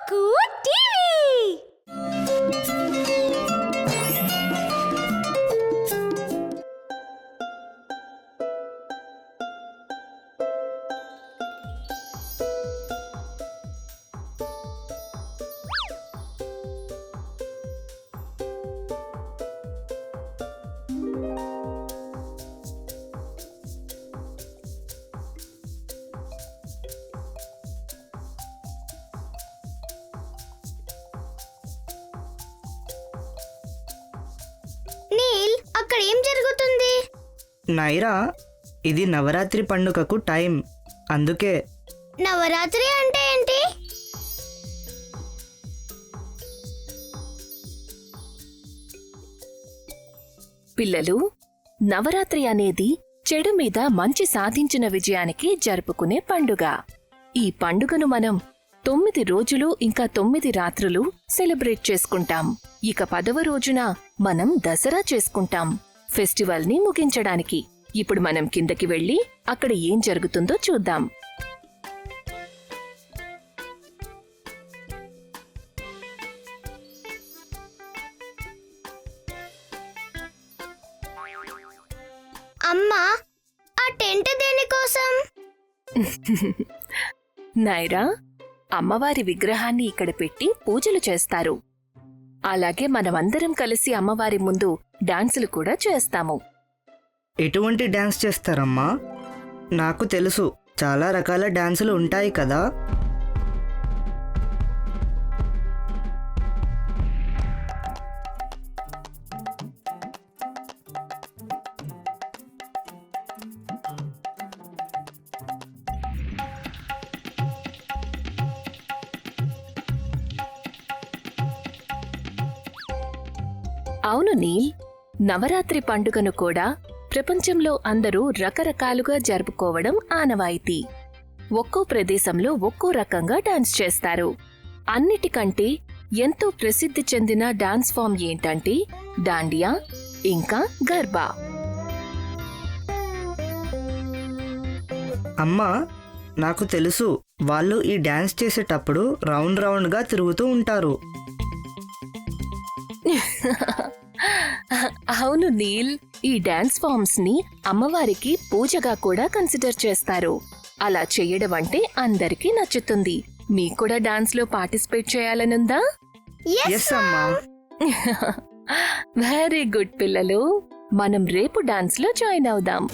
కుక్కు TV. Neel, అక్కడ ఏం జరుగుతుంది? నైరా, ఇది నవరాత్రి పండుగకు టైం, అందుకే. నవరాత్రి అంటే ఏంటి? పిల్లలు, నవరాత్రి అనేది చెడు మీద మంచి సాధించిన విజయానికి జరుపుకునే పండుగ. ఈ పండుగను మనం 9 రోజులు ఇంకా 9 రాత్రులు సెలబ్రేట్ చేసుకుంటాం. ఇక 10వ రోజున మనం దసరా చేసుకుంటాం, ఫెస్టివల్ ని ముగించడానికి. ఇప్పుడు మనం కిందకి వెళ్ళి అక్కడ ఏం జరుగుతుందో చూద్దాం. అమ్మా, ఆ టెంట్ దేనికోసం? నైరా, అమ్మవారి విగ్రహాన్ని ఇక్కడ పెట్టి పూజలు చేస్తారు. అలాగే మనమందరం కలిసి అమ్మవారి ముందు డాన్సులు కూడా చేస్తాము. ఎటువంటి డాన్స్ చేస్తారమ్మా? నాకు తెలుసు, చాలా రకాల డాన్సులు ఉంటాయి కదా. అవును నీల్, నవరాత్రి పండుగను కూడా ప్రపంచంలో అందరూ రకరకాలుగా జరుపుకోవడం ఆనవాయితీ. ఒక్కో ప్రదేశంలో ఒక్కో రకంగా డాన్స్ చేస్తారు. అన్నిటికంటే ఎంతో ప్రసిద్ధి చెందిన డాన్స్ ఫామ్ ఏంటంటే డాండియా ఇంకా గర్బా. అమ్మా, నాకు తెలుసు, వాళ్ళు ఈ డాన్స్ చేసేటప్పుడు రౌండ్ రౌండ్గా తిరుగుతూ ఉంటారు. అవును నీల్, ఈ డాన్స్ ఫామ్స్ ని అమ్మవారికి పూజగా కూడా కన్సిడర్ చేస్తారు. అలా చేయడం అంటే అందరికీ నచ్చుతుంది. మీకు కూడా డాన్స్ లో పార్టిసిపేట్ చేయాలనుందా? ఎస్ అమ్మా. వెరీ గుడ్ పిల్లలు, మనం రేపు డాన్స్ లో జాయిన్ అవుదాం.